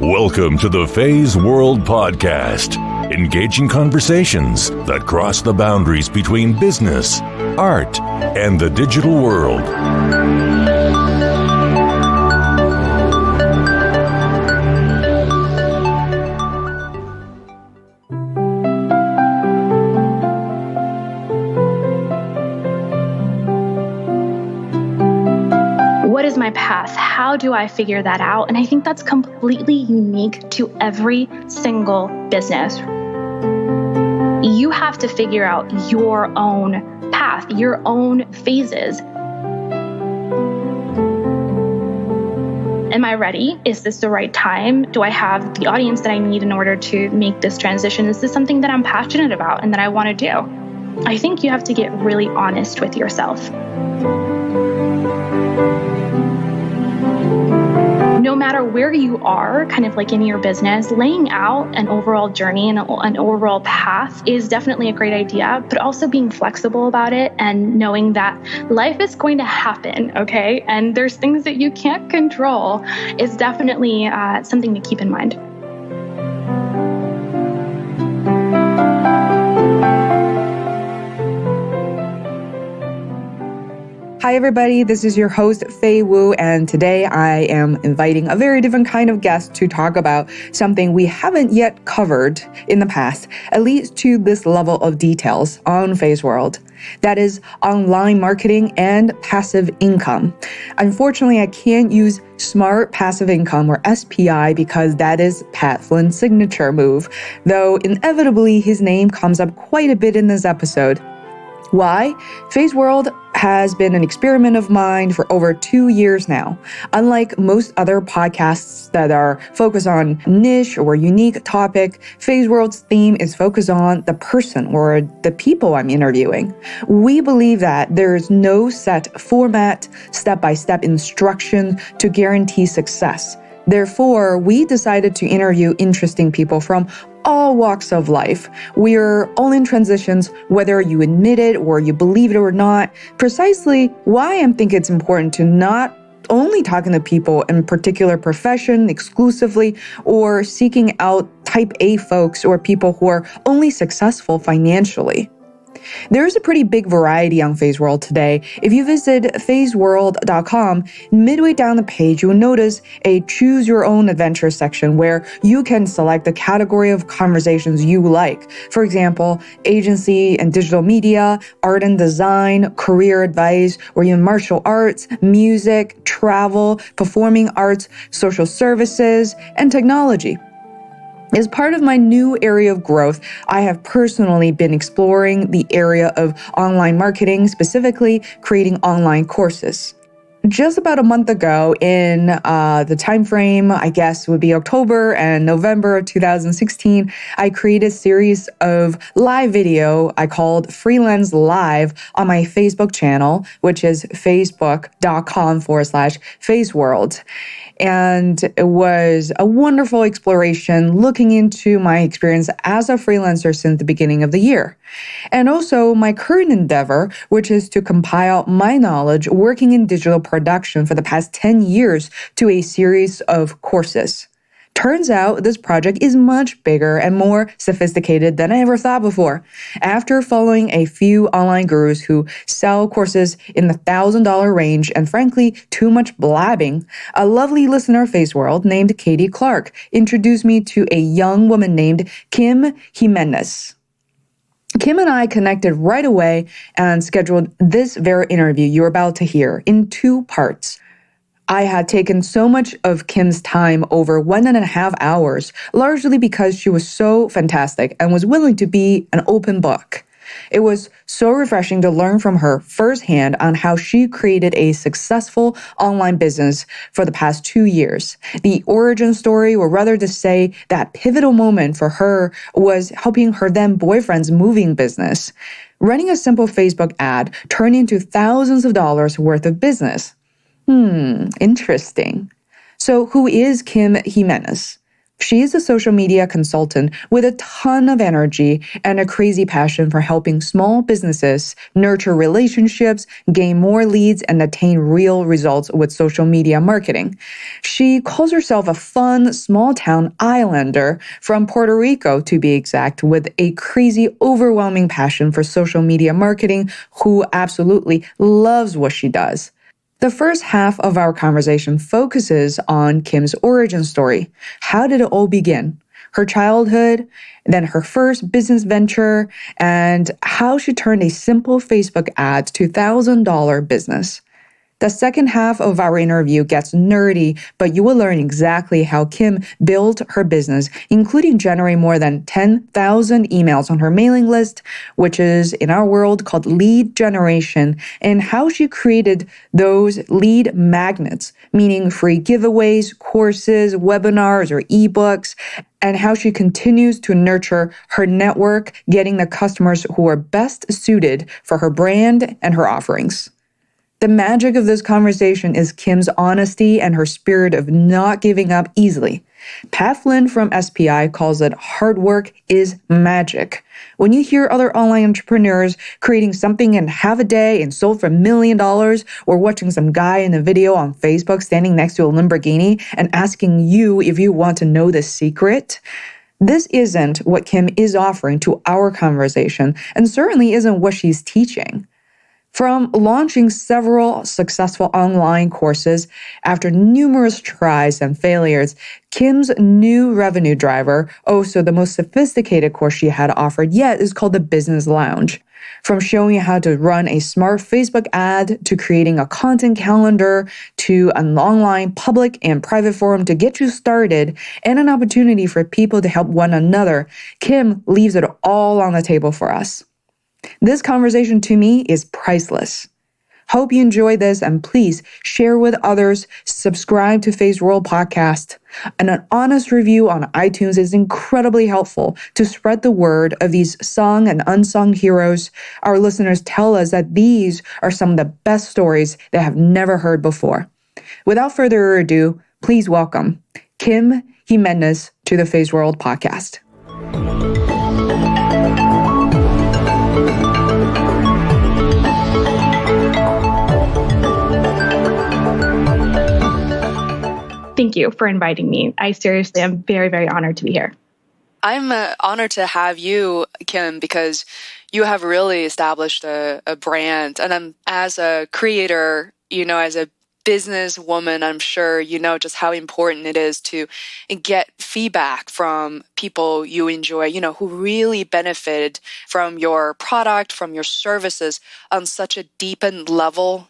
Welcome to the Feisworld podcast, engaging conversations that cross the boundaries between business, art, and the digital world. What is my path? How do I figure that out? And I think that's completely unique to every single business. You have to figure out your own path, your own phases. Am I ready? Is this the right time? Do I have the audience that I need in order to make this transition? Is this something that I'm passionate about and that I want to do? I think you have to get really honest with yourself. No matter where you are, kind of like in your business, laying out an overall journey and an overall path is definitely a great idea, but also being flexible about it and knowing that life is going to happen, okay? And there's things that you can't control is definitely something to keep in mind. Hi, everybody. This is your host, Fei Wu, and today I am inviting a very different kind of guest to talk about something we haven't yet covered in the past, at least to this level of details on Feisworld. That is online marketing and passive income. Unfortunately, I can't use smart passive income or SPI because that is Pat Flynn's signature move, though inevitably his name comes up quite a bit in this episode. Why? Feisworld has been an experiment of mine for over 2 years now. Unlike most other podcasts that are focused on niche or unique topic, Feisworld's theme is focused on the person or the people I'm interviewing. We believe that there is no set format, step-by-step instruction to guarantee success. Therefore, we decided to interview interesting people from all walks of life. We're all in transitions, whether you admit it or you believe it or not. Precisely why I think it's important to not only talking to people in a particular profession exclusively or seeking out type A folks or people who are only successful financially. There's a pretty big variety on Feisworld today. If you visit feisworld.com, midway down the page, you will notice a choose your own adventure section where you can select the category of conversations you like. For example, agency and digital media, art and design, career advice, or even martial arts, music, travel, performing arts, social services, and technology. As part of my new area of growth, I have personally been exploring the area of online marketing, specifically creating online courses. Just about a month ago, in the time frame, I guess would be October and November of 2016, I created a series of live video I called Freelance Live on my Facebook channel, which is facebook.com/Feisworld. And it was a wonderful exploration looking into my experience as a freelancer since the beginning of the year. And also my current endeavor, which is to compile my knowledge working in digital production for the past 10 years to a series of courses. Turns out this project is much bigger and more sophisticated than I ever thought before. After following a few online gurus who sell courses in the $1,000 range and frankly too much blabbing, a lovely listener of Feisworld named Katie Clark introduced me to a young woman named Kim Jimenez. Kim and I connected right away and scheduled this very interview you're about to hear in 2 parts. I had taken so much of Kim's time over 1.5 hours, largely because she was so fantastic and was willing to be an open book. It was so refreshing to learn from her firsthand on how she created a successful online business for the past 2 years. The origin story, or rather to say that pivotal moment for her, was helping her then boyfriend's moving business. Running a simple Facebook ad turned into thousands of dollars worth of business. Interesting. So who is Kim Jimenez? She is a social media consultant with a ton of energy and a crazy passion for helping small businesses nurture relationships, gain more leads, and attain real results with social media marketing. She calls herself a fun, small-town islander from Puerto Rico, to be exact, with a crazy, overwhelming passion for social media marketing, who absolutely loves what she does. The first half of our conversation focuses on Kim's origin story. How did it all begin? Her childhood, then her first business venture, and how she turned a simple Facebook ad to $1,000 business. The second half of our interview gets nerdy, but you will learn exactly how Kim built her business, including generating more than 10,000 emails on her mailing list, which is in our world called lead generation, and how she created those lead magnets, meaning free giveaways, courses, webinars, or ebooks, and how she continues to nurture her network, getting the customers who are best suited for her brand and her offerings. The magic of this conversation is Kim's honesty and her spirit of not giving up easily. Pat Flynn from SPI calls it hard work is magic. When you hear other online entrepreneurs creating something in half a day and sold for $1 million, or watching some guy in a video on Facebook standing next to a Lamborghini and asking you if you want to know the secret, this isn't what Kim is offering to our conversation, and certainly isn't what she's teaching. From launching several successful online courses after numerous tries and failures, Kim's new revenue driver, also the most sophisticated course she had offered yet, is called the Business Lounge. From showing you how to run a smart Facebook ad, to creating a content calendar, to an online public and private forum to get you started, and an opportunity for people to help one another, Kim leaves it all on the table for us. This conversation to me is priceless. Hope you enjoy this, and please share with others, subscribe to Feisworld podcast, and an honest review on iTunes is incredibly helpful to spread the word of these sung and unsung heroes. Our listeners tell us that these are some of the best stories they have never heard before. Without further ado, please welcome Kim Jimenez to the Feisworld podcast. Thank you for inviting me. I seriously am very, very honored to be here. I'm honored to have you, Kim, because you have really established a brand. And as a creator, as a businesswoman, I'm sure you know just how important it is to get feedback from people you enjoy, who really benefited from your product, from your services on such a deepened level.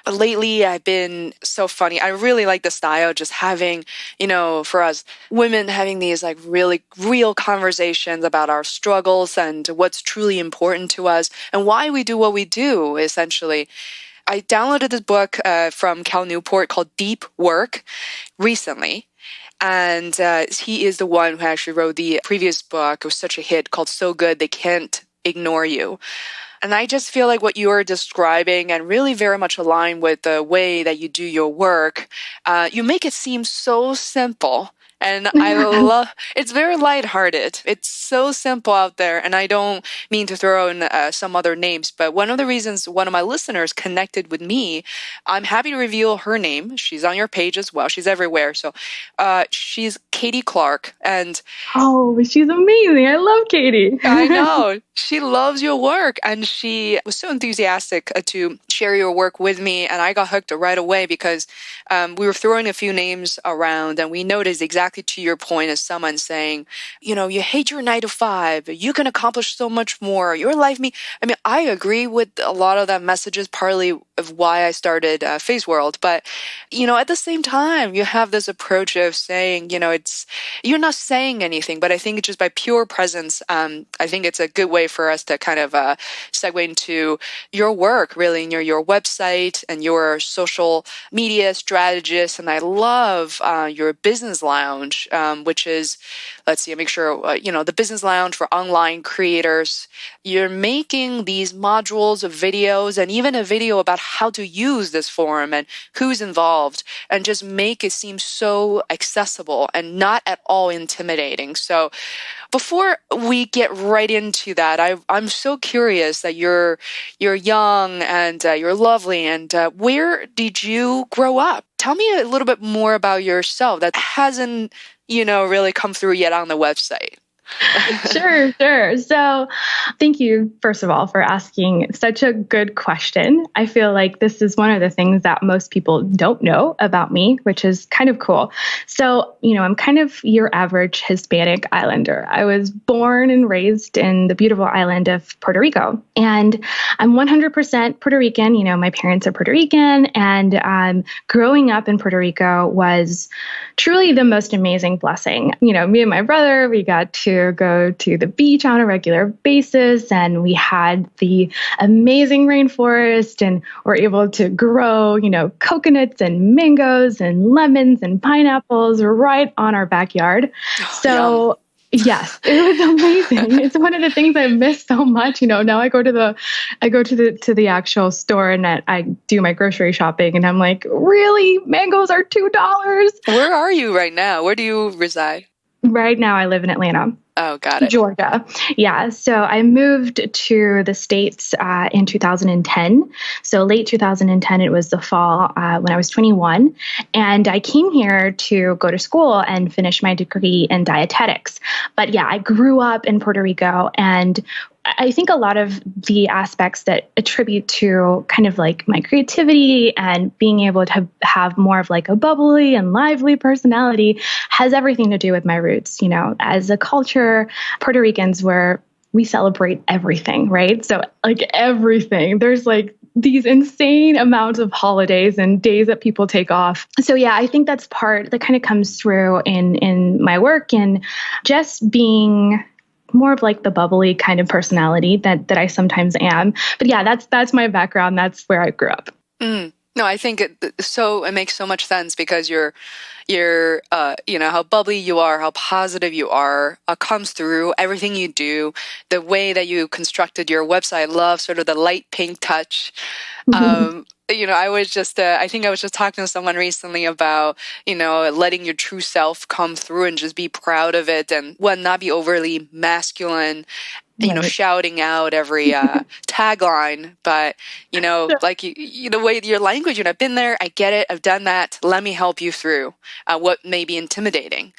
Lately I've been so funny. I really like the style, just having, for us women, having these like really real conversations about our struggles and what's truly important to us and why we do what we do, essentially. I downloaded this book from Cal Newport called Deep Work recently. And he is the one who actually wrote the previous book. It was such a hit called So Good They Can't Ignore You. And I just feel like what you are describing and really very much aligned with the way that you do your work, you make it seem so simple. And I love, it's very lighthearted. It's so simple out there. And I don't mean to throw in some other names, but one of the reasons one of my listeners connected with me, I'm happy to reveal her name. She's on your page as well. She's everywhere. So she's Katie Clark. And oh, she's amazing. I love Katie. I know. She loves your work. And she was so enthusiastic to share your work with me. And I got hooked right away because we were throwing a few names around and we noticed exactly to your point as someone saying, you hate your 9 to 5, you can accomplish so much more. Your life, I agree with a lot of that messages, partly of why I started Feisworld. But, at the same time, you have this approach of saying, you're not saying anything, but I think just by pure presence, I think it's a good way for us to kind of segue into your work, really, in your website and your social media strategist. And I love your business lounge, which is, let's see, make sure, the business lounge for online creators. You're making these modules of videos and even a video about how to use this forum and who's involved, and just make it seem so accessible and not at all intimidating. So before we get right into that, I'm so curious that you're young and you're lovely. And where did you grow up? Tell me a little bit more about yourself that hasn't, really come through yet on the website. Sure. So thank you, first of all, for asking such a good question. I feel like this is one of the things that most people don't know about me, which is kind of cool. So, I'm kind of your average Hispanic islander. I was born and raised in the beautiful island of Puerto Rico, and I'm 100% Puerto Rican. My parents are Puerto Rican, and growing up in Puerto Rico was truly the most amazing blessing. Me and my brother, we got to go to the beach on a regular basis, and we had the amazing rainforest, and we're able to grow, coconuts and mangoes and lemons and pineapples right on our backyard. So yes, it was amazing. It's one of the things I miss so much. Now I go to the actual store and I do my grocery shopping, and I'm like, really? Mangoes are $2? Where are you right now? Where do you reside? Right now I live in Atlanta. Oh, got it. Georgia. Yeah. So I moved to the States in 2010. So late 2010, it was the fall when I was 21. And I came here to go to school and finish my degree in dietetics. But yeah, I grew up in Puerto Rico, and I think a lot of the aspects that attribute to kind of like my creativity and being able to have more of like a bubbly and lively personality has everything to do with my roots. As a culture, Puerto Ricans, we celebrate everything, right? So like everything, there's like these insane amounts of holidays and days that people take off. So yeah, I think that's part that kind of comes through in my work, and just being more of like the bubbly kind of personality that I sometimes am. But yeah, that's my background. That's where I grew up. No, I think it makes so much sense, because you're how bubbly you are, how positive you are, comes through everything you do. The way that you constructed your website, I love sort of the light pink touch. I think I was just talking to someone recently about, letting your true self come through and just be proud of it, and not be overly masculine, shouting out every tagline, but, like the way your language, I've been there, I get it, I've done that, let me help you through what may be intimidating.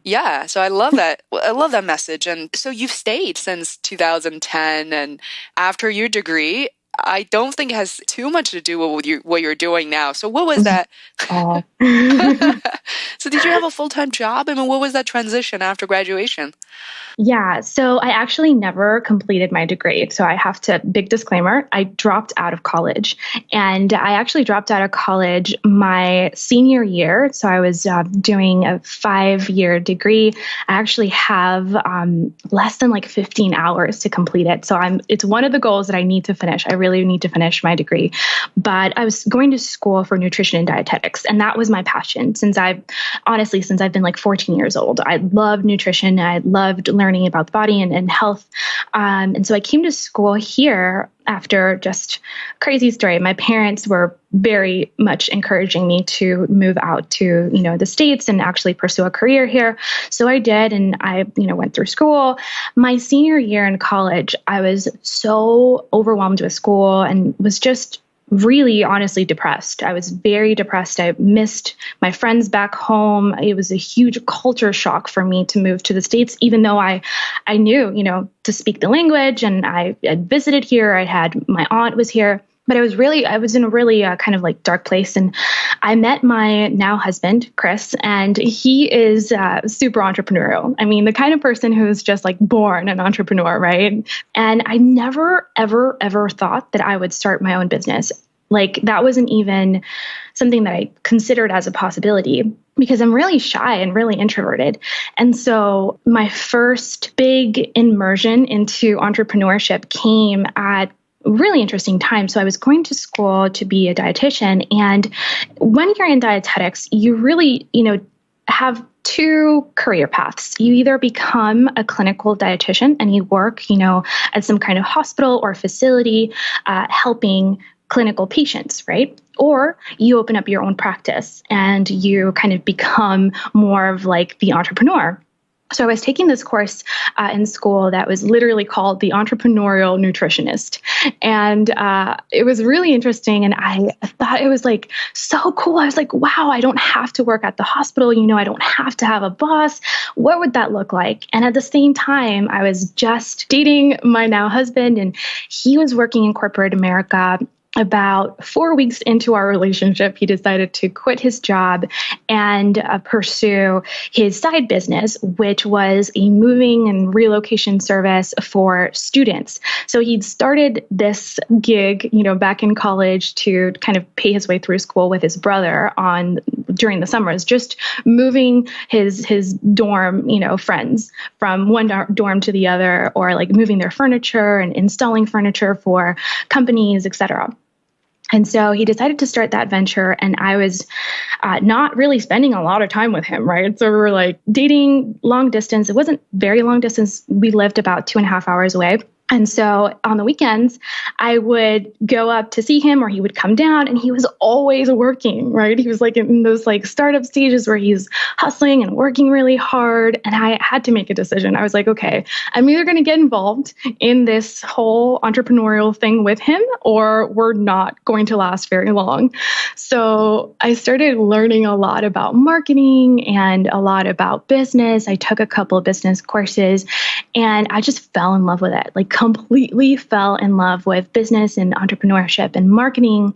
Yeah. So I love that. I love that message. And so you've stayed since 2010, and after your degree, I don't think it has too much to do with what you're doing now. So what was that? So did you have a full-time job? What was that transition after graduation? Yeah, so I actually never completed my degree. So I have to, big disclaimer, I dropped out of college. And I actually dropped out of college my senior year. So I was doing a 5-year degree. I actually have less than like 15 hours to complete it. So it's one of the goals that I need to finish. I really need to finish my degree. But I was going to school for nutrition and dietetics. And that was my passion since I've been like 14 years old. I loved nutrition. I loved learning about the body and health. And so I came to school here after just crazy story. My parents were very much encouraging me to move out to, the States and actually pursue a career here. So I did. And I, went through school. My senior year in college, I was so overwhelmed with school and was just really honestly depressed. I was very depressed. I missed my friends back home. It was a huge culture shock for me to move to the States, even though I knew, to speak the language, and I had visited here. I had my aunt was here. But I was in a really kind of like dark place. And I met my now husband, Chris, and he is super entrepreneurial. I mean, the kind of person who's just like born an entrepreneur, right? And I never, ever, ever thought that I would start my own business. Like that wasn't even something that I considered as a possibility. because I'm really shy and really introverted. And so my first big immersion into entrepreneurship came at a really interesting time. So I was going to school to be a dietitian. And when you're in dietetics, you really, have two career paths. You either become a clinical dietitian and you work, at some kind of hospital or facility, helping clinical patients, right? Or you open up your own practice and you kind of become more of like the entrepreneur. So I was taking this course in school that was literally called the Entrepreneurial Nutritionist. And it was really interesting. And I thought it was like so cool. I was like, wow, I don't have to work at the hospital. I don't have to have a boss. What would that look like? And at the same time, I was just dating my now husband, and he was working in corporate America. About 4 weeks into our relationship, he decided to quit his job and pursue his side business, which was a moving and relocation service for students. So he'd started this gig, back in college to kind of pay his way through school with his brother during the summers, just moving his dorm, friends from one dorm to the other, or like moving their furniture and installing furniture for companies, etc. And so he decided to start that venture, and I was not really spending a lot of time with him, right? So we were like dating long distance. It wasn't very long distance. We lived about 2.5 hours away. And so on the weekends, I would go up to see him, or he would come down, and he was always working, right? He was like in those like startup stages where he's hustling and working really hard. And I had to make a decision. I was like, okay, I'm either going to get involved in this whole entrepreneurial thing with him, or we're not going to last very long. So I started learning a lot about marketing and a lot about business. I took a couple of business courses, and I just fell in love with it. Like completely fell in love with business and entrepreneurship and marketing.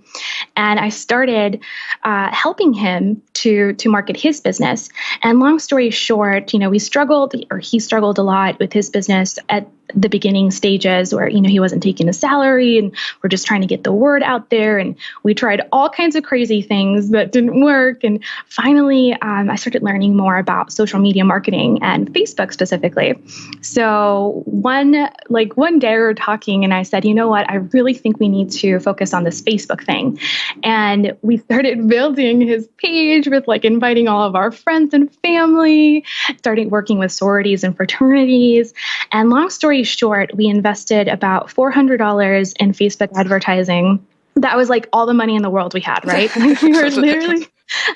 And I started helping him to market his business. And long story short, he struggled a lot with his business at the beginning stages where, he wasn't taking a salary, and we're just trying to get the word out there. And we tried all kinds of crazy things that didn't work. And finally, I started learning more about social media marketing and Facebook specifically. So one day we were talking, and I said, you know what, I really think we need to focus on this Facebook thing. And we started building his page with like inviting all of our friends and family, starting working with sororities and fraternities. And long story short, we invested about $400 in Facebook advertising. That was like all the money in the world we had, right? We were literally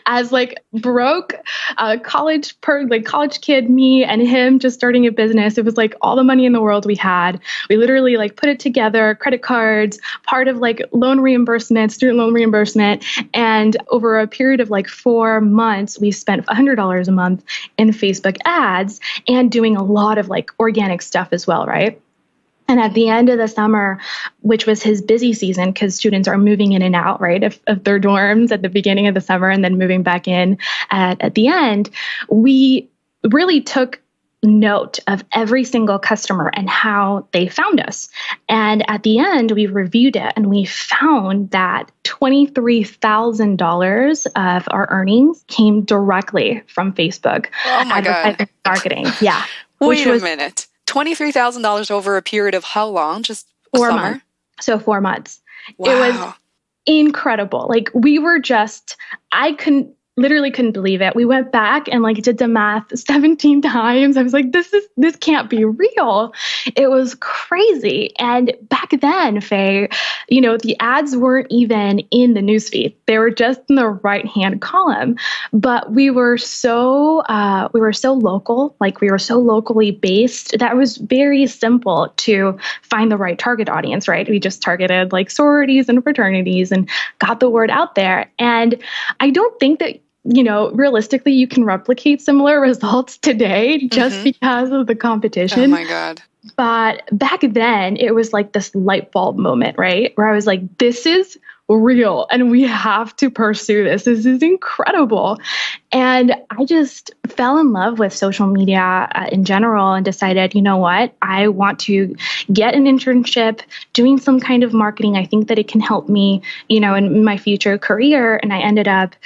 as like broke college kid, me and him just starting a business. It was like all the money in the world we had. We literally like put it together, credit cards, part of like loan reimbursement, student loan reimbursement. And over a period of like 4 months, we spent $100 a month in Facebook ads and doing a lot of like organic stuff as well, right? And at the end of the summer, which was his busy season because students are moving in and out, right, of their dorms at the beginning of the summer and then moving back in at the end, we really took note of every single customer and how they found us. And at the end, we reviewed it and we found that $23,000 of our earnings came directly from Facebook. Oh my God. Marketing. Yeah. Wait a minute. $23,000 over a period of how long? Just 4 summer? months. So 4 months. Wow. It was incredible. Like we were literally couldn't believe it. We went back and like did the math 17 times. I was like, this can't be real. It was crazy. And back then, Faye, the ads weren't even in the newsfeed. They were just in the right-hand column. But we were so local, like we were so locally based that it was very simple to find the right target audience, right? We just targeted like sororities and fraternities and got the word out there. And I don't think that realistically, you can replicate similar results today just because of the competition. Oh my God. But back then, it was like this light bulb moment, right? Where I was like, this is real and we have to pursue this. This is incredible. And I just fell in love with social media in general and decided, you know what? I want to get an internship doing some kind of marketing. I think that it can help me, in my future career. And I ended up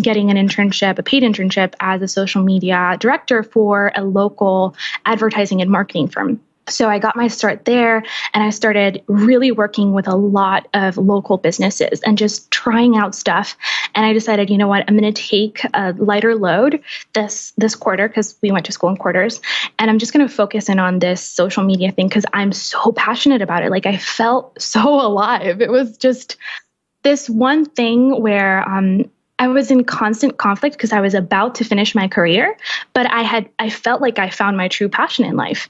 getting an internship, a paid internship as a social media director for a local advertising and marketing firm. So I got my start there and I started really working with a lot of local businesses and just trying out stuff. And I decided, you know what, I'm going to take a lighter load this quarter because we went to school in quarters. And I'm just going to focus in on this social media thing because I'm so passionate about it. Like I felt so alive. It was just this one thing where I was in constant conflict because I was about to finish my career, but I felt like I found my true passion in life.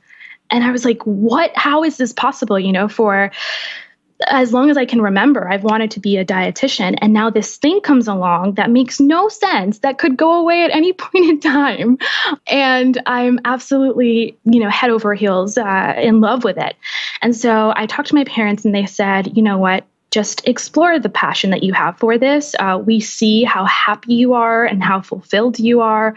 And I was like, how is this possible? For as long as I can remember, I've wanted to be a dietitian. And now this thing comes along that makes no sense, that could go away at any point in time. And I'm absolutely, head over heels in love with it. And so I talked to my parents and they said, you know what? Just explore the passion that you have for this. We see how happy you are and how fulfilled you are.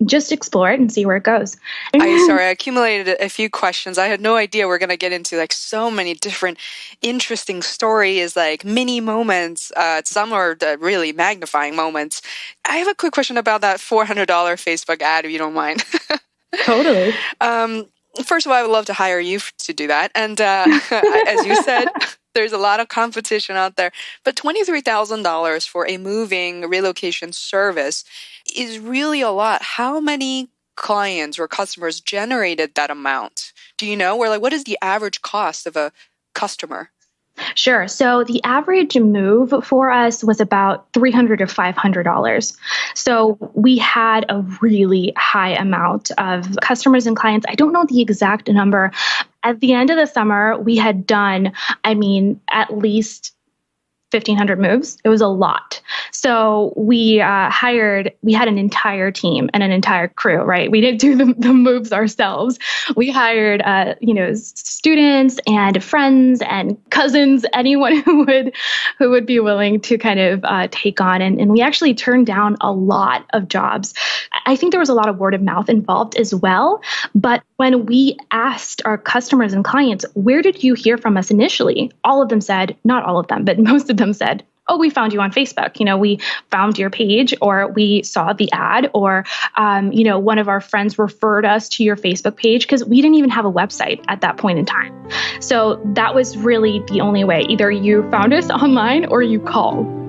Just explore it and see where it goes. I accumulated a few questions. I had no idea we're going to get into like so many different interesting stories, like mini moments. Some are the really magnifying moments. I have a quick question about that $400 Facebook ad, if you don't mind. Totally. First of all, I would love to hire you to do that. And as you said, there's a lot of competition out there. But $23,000 for a moving relocation service is really a lot. How many clients or customers generated that amount? Do you know? Or what is the average cost of a customer? Sure. So the average move for us was about $300 to $500. So we had a really high amount of customers and clients. I don't know the exact number. At the end of the summer, we had done, at least 1,500 moves. It was a lot. So we had an entire team and an entire crew, right? We didn't do the moves ourselves. We hired, students and friends and cousins, anyone who would be willing to kind of take on. And we actually turned down a lot of jobs. I think there was a lot of word of mouth involved as well. But when we asked our customers and clients, where did you hear from us initially? All of them said, not all of them, but most of them said, oh, we found you on Facebook. We found your page, or we saw the ad, or, one of our friends referred us to your Facebook page, because we didn't even have a website at that point in time. So that was really the only way. Either you found us online or you called.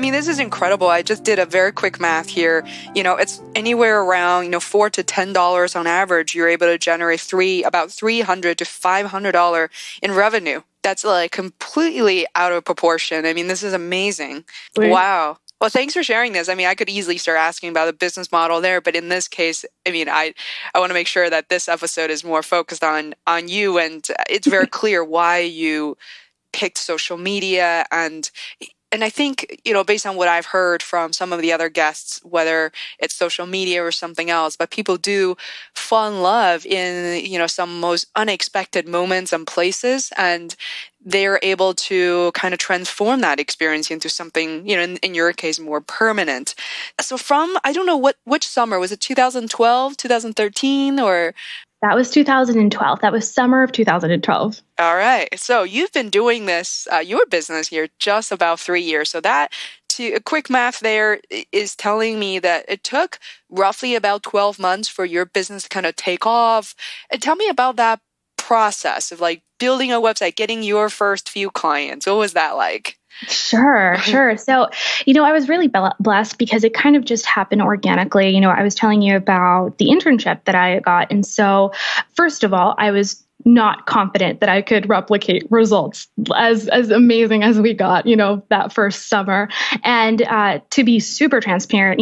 This is incredible. I just did a very quick math here. It's anywhere around, $4 to $10 on average. You're able to generate about $300 to $500 in revenue. That's like completely out of proportion. This is amazing. Right. Wow. Well, thanks for sharing this. I could easily start asking about the business model there, but in this case, I want to make sure that this episode is more focused on you, and it's very clear why you picked social media. And I think, based on what I've heard from some of the other guests, whether it's social media or something else, but people do fall in love in, some most unexpected moments and places, and they're able to kind of transform that experience into something, in your case, more permanent. So I don't know which summer, was it 2012, 2013, or... That was 2012. That was summer of 2012. All right. So you've been doing this, your business here, just about 3 years. So a quick math there is telling me that it took roughly about 12 months for your business to kind of take off. And tell me about that process of building a website, getting your first few clients. What was that like? Sure. So, I was really blessed because it kind of just happened organically. I was telling you about the internship that I got. And so, first of all, I was not confident that I could replicate results as amazing as we got, that first summer. And to be super transparent,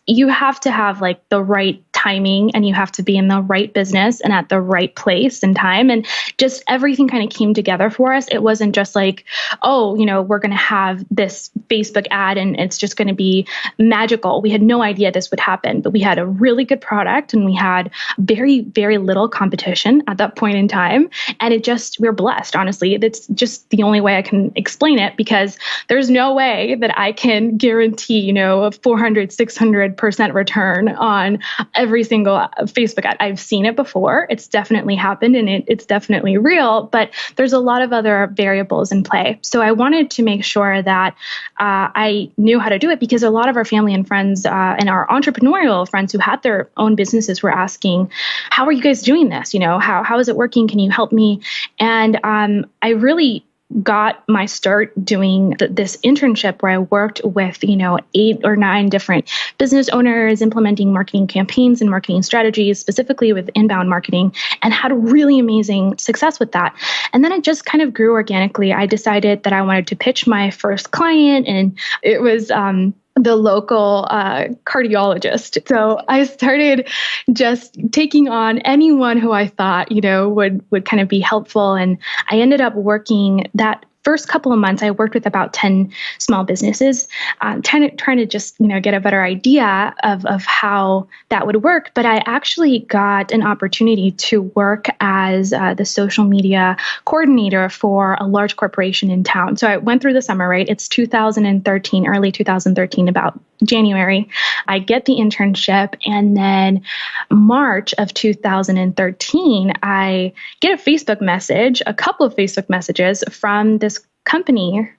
you have to have like the right timing and you have to be in the right business and at the right place and time. And just everything kind of came together for us. It wasn't just like, oh, we're going to have this Facebook ad and it's just going to be magical. We had no idea this would happen, but we had a really good product and we had very, very little competition at that point in time. And we're blessed, honestly. That's just the only way I can explain it, because there's no way that I can guarantee, a 400, 600% return on every single Facebook ad. I've seen it before. It's definitely happened and it's definitely real, but there's a lot of other variables in play. So I wanted to make sure that I knew how to do it, because a lot of our family and friends and our entrepreneurial friends who had their own businesses were asking, how are you guys doing this? How is it working? Can you help me? And I really got my start doing this internship where I worked with, 8 or 9 different business owners implementing marketing campaigns and marketing strategies, specifically with inbound marketing, and had really amazing success with that. And then it just kind of grew organically. I decided that I wanted to pitch my first client, and it was the local cardiologist. So I started just taking on anyone who I thought, would kind of be helpful. And I ended up working that first couple of months. I worked with about 10 small businesses, trying to just, get a better idea of how that would work. But I actually got an opportunity to work as the social media coordinator for a large corporation in town. So I went through the summer, right? It's 2013, early 2013, about January. I get the internship, and then March of 2013, I get a Facebook message, a couple of Facebook messages from this company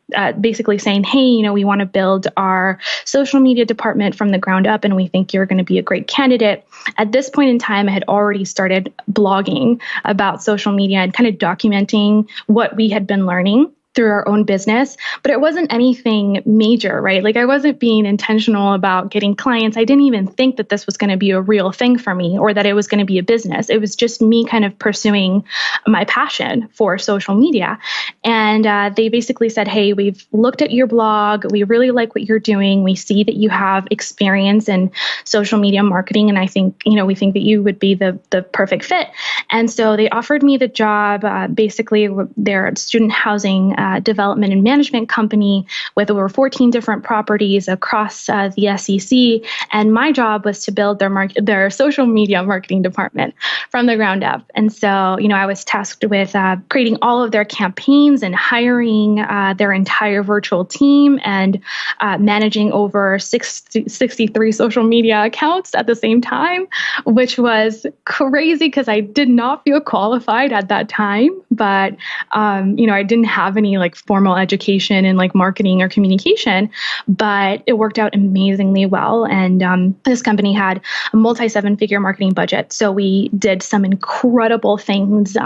basically saying, hey, we want to build our social media department from the ground up, and we think you're going to be a great candidate. At this point in time, I had already started blogging about social media and kind of documenting what we had been learning through our own business, but it wasn't anything major, right? Like I wasn't being intentional about getting clients. I didn't even think that this was going to be a real thing for me or that it was going to be a business. It was just me kind of pursuing my passion for social media. And they basically said, hey, we've looked at your blog. We really like what you're doing. We see that you have experience in social media marketing. And I think, we think that you would be the perfect fit. And so they offered me the job. Basically, they're a student housing development and management company with over 14 different properties across the SEC. And my job was to build their social media marketing department from the ground up. And so, I was tasked with creating all of their campaigns and hiring their entire virtual team and managing over 63 social media accounts at the same time, which was crazy because I did not feel qualified at that time. But, I didn't have any like formal education in like marketing or communication, but it worked out amazingly well. And this company had a multi-7-figure marketing budget. So we did some incredible things,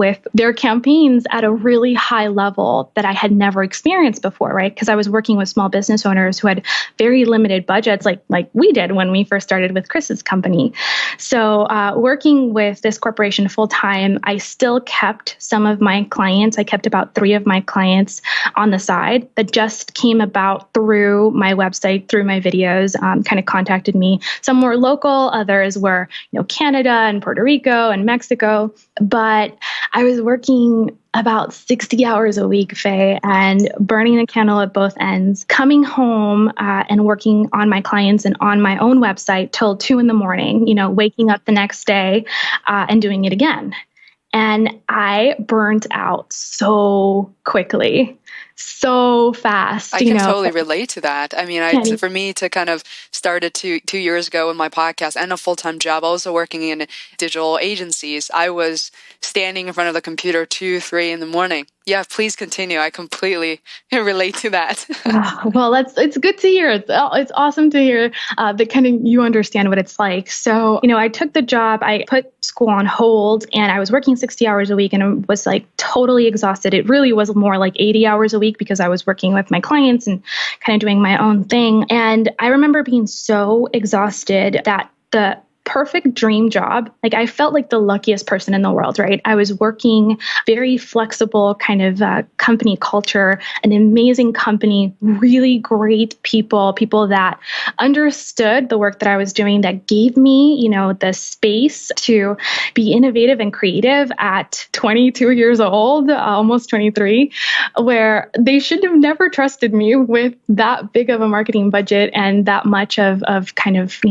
with their campaigns at a really high level that I had never experienced before, right? Because I was working with small business owners who had very limited budgets, like we did when we first started with Chris's company. So working with this corporation full time, I still kept some of my clients. I kept about 3 of my clients on the side that just came about through my website, through my videos, kind of contacted me. Some were local, others were, Canada and Puerto Rico and Mexico. But I was working about 60 hours a week, Faye, and burning the candle at both ends, coming home and working on my clients and on my own website till 2 a.m, waking up the next day and doing it again. And I burnt out so quickly, so fast. I can totally relate to that. I mean, for me to kind of started 2 years ago with my podcast and a full-time job, also working in digital agencies, I was standing in front of the computer 2, 3 in the morning, Yeah, please continue. I completely relate to that. Well, it's good to hear. It's awesome to hear that kind of you understand what it's like. So, I took the job, I put school on hold, and I was working 60 hours a week, and I was like totally exhausted. It really was more like 80 hours a week because I was working with my clients and kind of doing my own thing. And I remember being so exhausted that the perfect dream job. Like I felt like the luckiest person in the world, right? I was working very flexible kind of company culture, an amazing company, really great people that understood the work that I was doing, that gave me, the space to be innovative and creative at 22 years old, almost 23, where they should have never trusted me with that big of a marketing budget and that much of kind of,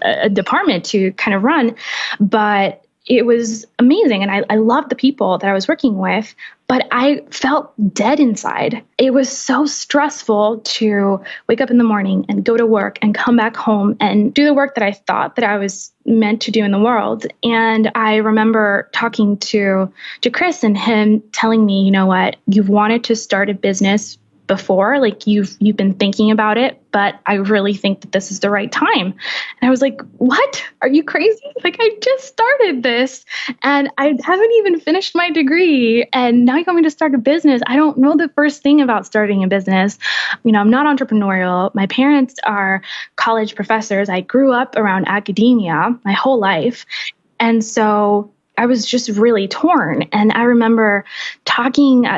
a department to kind of run. But it was amazing. And I loved the people that I was working with, but I felt dead inside. It was so stressful to wake up in the morning and go to work and come back home and do the work that I thought that I was meant to do in the world. And I remember talking to Chris and him telling me, you know what, you've wanted to start a business before, like you've been thinking about it, but I really think that this is the right time. And I was like, what? Are you crazy? Like I just started this and I haven't even finished my degree. And now you want me to start a business. I don't know the first thing about starting a business. I'm not entrepreneurial. My parents are college professors. I grew up around academia my whole life. And so I was just really torn. And I remember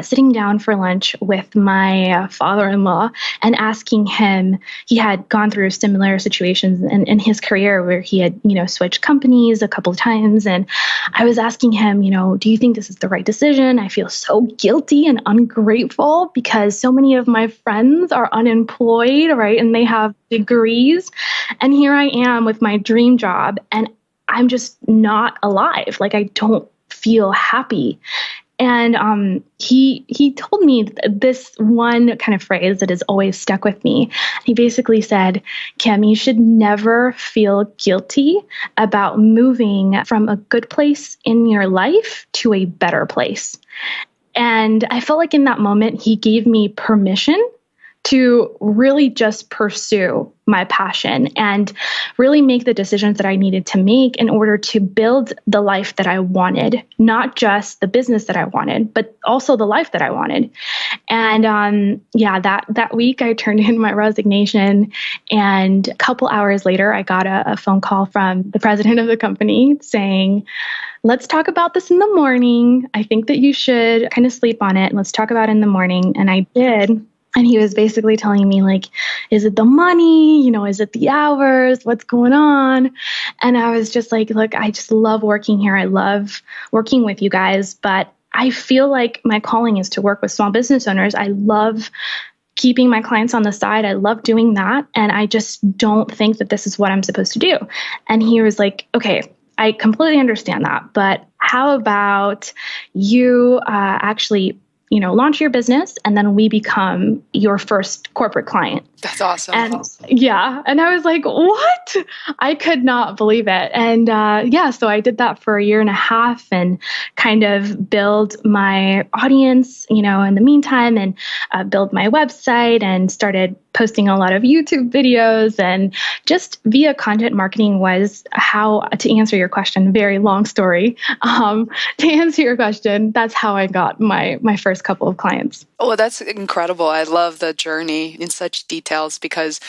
sitting down for lunch with my father-in-law and asking him, he had gone through similar situations in his career where he had, switched companies a couple of times. And I was asking him, do you think this is the right decision? I feel so guilty and ungrateful because so many of my friends are unemployed, right? And they have degrees. And here I am with my dream job and I'm just not alive. Like I don't feel happy. And he told me this one kind of phrase that has always stuck with me. He basically said, Kim, you should never feel guilty about moving from a good place in your life to a better place. And I felt like in that moment, he gave me permission to really just pursue my passion and really make the decisions that I needed to make in order to build the life that I wanted, not just the business that I wanted, but also the life that I wanted. And that week I turned in my resignation, and a couple hours later, I got a phone call from the president of the company saying, let's talk about this in the morning. I think that you should kind of sleep on it. Let's talk about it in the morning. And I did. And he was basically telling me, like, is it the money? Is it the hours? What's going on? And I was just like, look, I just love working here. I love working with you guys, but I feel like my calling is to work with small business owners. I love keeping my clients on the side. I love doing that. And I just don't think that this is what I'm supposed to do. And he was like, okay, I completely understand that, but how about you actually launch your business and then we become your first corporate client. That's awesome. And and I was like, what? I could not believe it. And so I did that for a year and a half and kind of build my audience, in the meantime, and build my website and started posting a lot of YouTube videos, and just via content marketing was how, to answer your question, very long story. To answer your question, that's how I got my first couple of clients. Oh, that's incredible. I love the journey in such details because,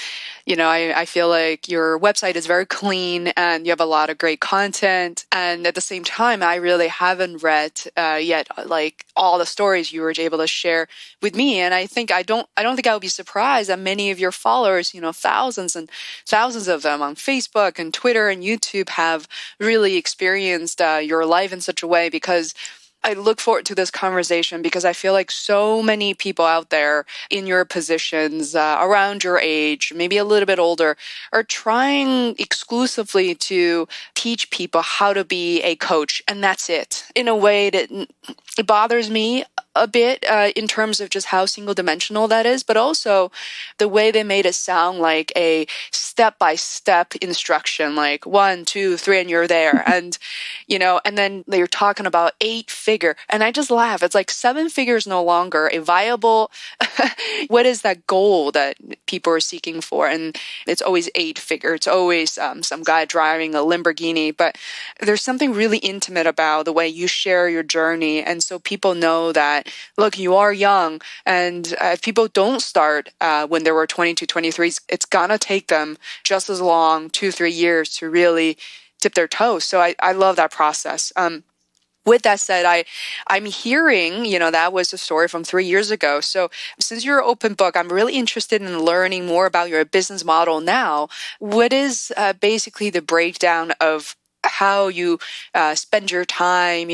I feel like your website is very clean and you have a lot of great content. And at the same time, I really haven't read yet, like all the stories you were able to share with me. And I don't think I would be surprised that many of your followers, thousands and thousands of them on Facebook and Twitter and YouTube have really experienced your life in such a way, because I look forward to this conversation because I feel like so many people out there in your positions, around your age, maybe a little bit older, are trying exclusively to teach people how to be a coach. And that's it. In a way that it bothers me a bit in terms of just how single-dimensional that is, but also the way they made it sound like a step-by-step instruction, like 1, 2, 3, and you're there. And, and then they're talking about 8-figure figure. And I just laugh. It's like 7 figures no longer a viable, what is that goal that people are seeking for? And it's always 8 figure. It's always some guy driving a Lamborghini. But there's something really intimate about the way you share your journey. And so people know that, look, you are young. And if people don't start when they were 22, 23, it's going to take them just as long, 2-3 years to really dip their toes. So I love that process. With that said, I'm hearing, that was a story from 3 years ago. So since you're an open book, I'm really interested in learning more about your business model now. What is basically the breakdown of how you spend your time,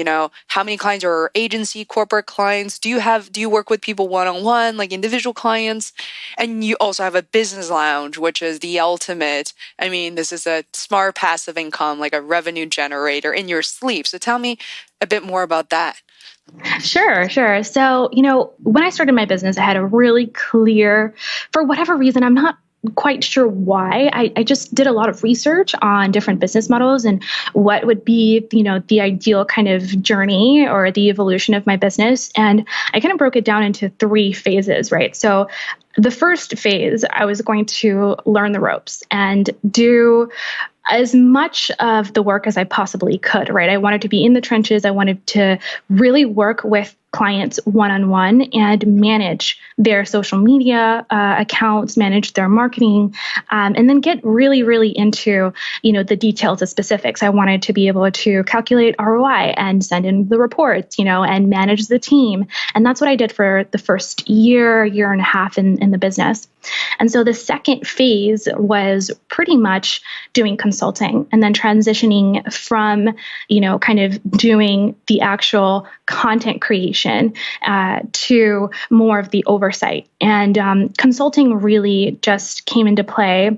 how many clients are agency, corporate clients? Do you work with people one-on-one, like individual clients? And you also have a business lounge, which is the ultimate. I mean, this is a smart passive income, like a revenue generator in your sleep. So tell me a bit more about that. Sure. So, when I started my business, I had a really clear, for whatever reason, I'm not quite sure why. I just did a lot of research on different business models and what would be, the ideal kind of journey or the evolution of my business. And I kind of broke it down into 3 phases, right? So the first phase, I was going to learn the ropes and do as much of the work as I possibly could, right? I wanted to be in the trenches. I wanted to really work with clients one-on-one and manage their social media accounts, manage their marketing, and then get really, really into, the details, the specifics. I wanted to be able to calculate ROI and send in the reports, and manage the team. And that's what I did for the first year and a half in the business. And so the second phase was pretty much doing consulting and then transitioning from, kind of doing the actual content creation to more of the oversight. And consulting really just came into play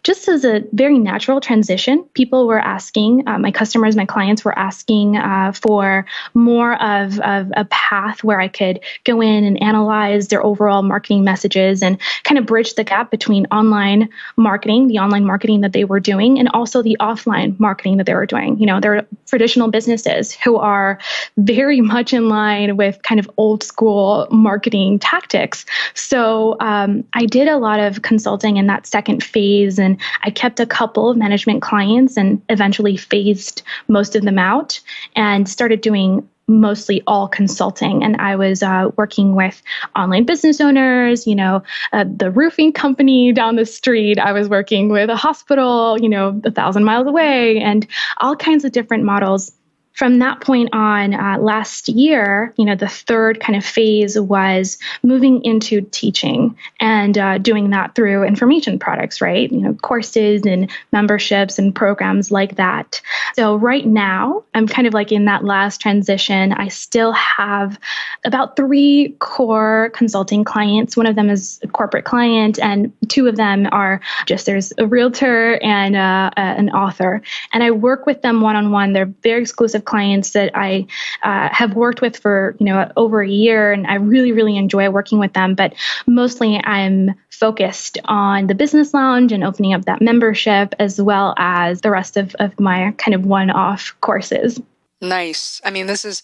just as a very natural transition. People were asking, my customers, my clients were asking for more of a path where I could go in and analyze their overall marketing messages and kind of bridge the gap between online marketing, the online marketing that they were doing, and also the offline marketing that they were doing. They're traditional businesses who are very much in line with kind of old school marketing tactics. So I did a lot of consulting in that second phase, and I kept a couple of management clients and eventually phased most of them out and started doing mostly all consulting. And I was working with online business owners, the roofing company down the street. I was working with a hospital, 1,000 miles away, and all kinds of different models. From that point on, last year, the third kind of phase was moving into teaching and doing that through information products, right? Courses and memberships and programs like that. So right now, I'm kind of like in that last transition. I still have about 3 core consulting clients. One of them is a corporate client, and 2 of them are there's a realtor and an author. And I work with them one-on-one. They're very exclusive clients that I have worked with for over a year, and I really, really enjoy working with them. But mostly, I'm focused on the business lounge and opening up that membership, as well as the rest of my kind of one-off courses. Nice. I mean, this is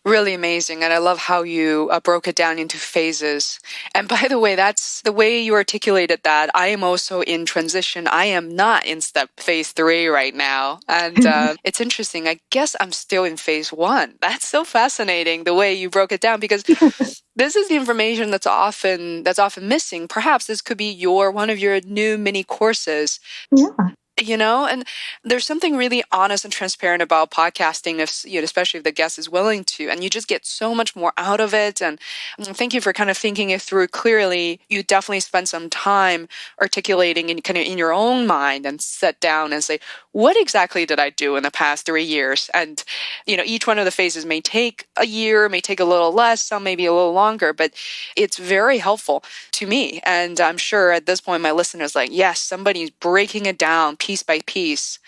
really amazing. And I love how you broke it down into phases. And by the way, that's the way you articulated that. I am also in transition. I am not in phase 3 right now. And it's interesting. I guess I'm still in phase 1. That's so fascinating, the way you broke it down, because this is the information that's often missing. Perhaps this could be one of your new mini courses. Yeah. And there's something really honest and transparent about podcasting, especially if the guest is willing to, and you just get so much more out of it. And thank you for kind of thinking it through clearly. You definitely spend some time articulating in your own mind and sit down and say, what exactly did I do in the past 3 years? And, each one of the phases may take a year, may take a little less, some maybe a little longer, but it's very helpful to me. And I'm sure at this point, my listeners like, yes, somebody's breaking it down piece by piece.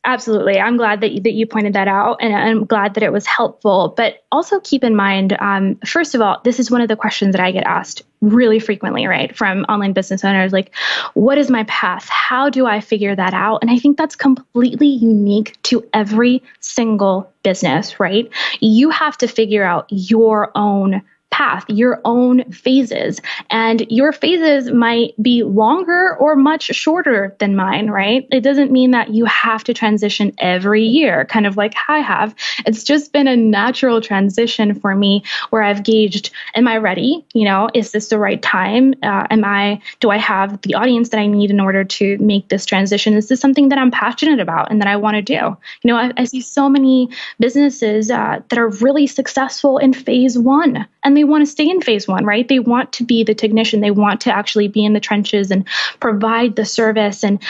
Absolutely. I'm glad that you pointed that out, and I'm glad that it was helpful. But also keep in mind, first of all, this is one of the questions that I get asked really frequently, right, from online business owners, like, what is my path? How do I figure that out? And I think that's completely unique to every single business, right? You have to figure out your own path, your own phases. And your phases might be longer or much shorter than mine, right? It doesn't mean that you have to transition every year, kind of like I have. It's just been a natural transition for me where I've gauged, am I ready? Is this the right time? Do I have the audience that I need in order to make this transition? Is this something that I'm passionate about and that I want to do? I see so many businesses that are really successful in phase one, and they want to stay in phase one, right? They want to be the technician. They want to actually be in the trenches and provide the service. And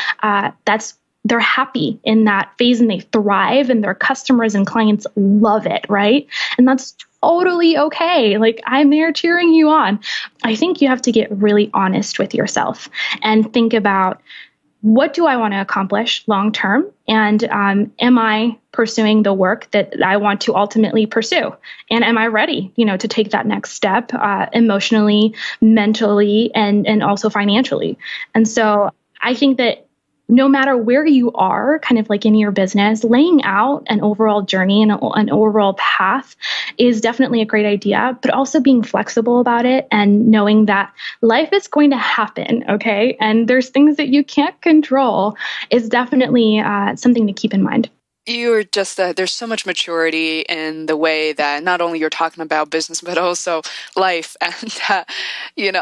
they're happy in that phase and they thrive, and their customers and clients love it, right? And that's totally okay. Like, I'm there cheering you on. I think you have to get really honest with yourself and think about, what do I want to accomplish long term? And am I pursuing the work that I want to ultimately pursue? And am I ready, to take that next step emotionally, mentally, and also financially? And so I think that no matter where you are, kind of like in your business, laying out an overall journey and an overall path is definitely a great idea, but also being flexible about it and knowing that life is going to happen, okay? And there's things that you can't control is definitely something to keep in mind. You're just there's so much maturity in the way that not only you're talking about business, but also life. And,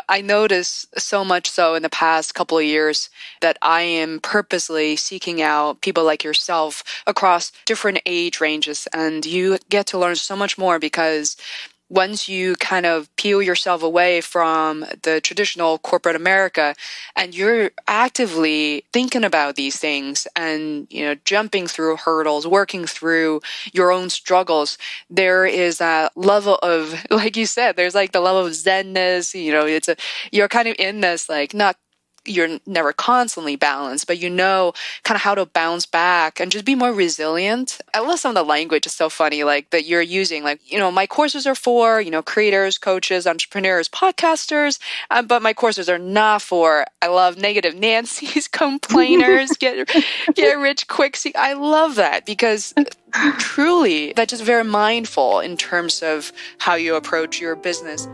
I notice so much so in the past couple of years that I am purposely seeking out people like yourself across different age ranges. And you get to learn so much more because once you kind of peel yourself away from the traditional corporate America and you're actively thinking about these things and, jumping through hurdles, working through your own struggles, there is a level of, like you said, there's like the level of zenness, you're kind of in this, like, you're never constantly balanced, but kind of how to bounce back and just be more resilient. I love some of the language. It's so funny, like that you're using, like, my courses are for, creators, coaches, entrepreneurs, podcasters, but my courses are not for, I love negative Nancy's, complainers, get rich quick. See, I love that because truly that's just very mindful in terms of how you approach your business.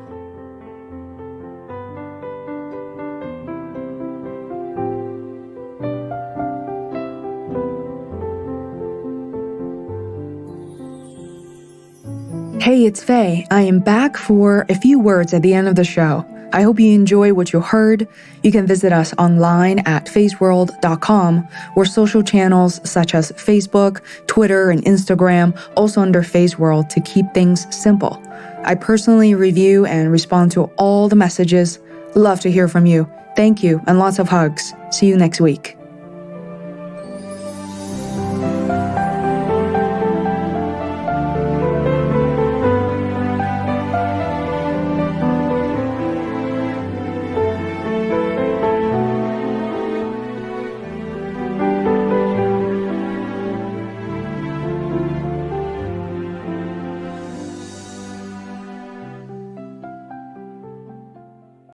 Hey, it's Faye. I am back for a few words at the end of the show. I hope you enjoy what you heard. You can visit us online at feisworld.com or social channels such as Facebook, Twitter, and Instagram, also under Feisworld, to keep things simple. I personally review and respond to all the messages. Love to hear from you. Thank you and lots of hugs. See you next week.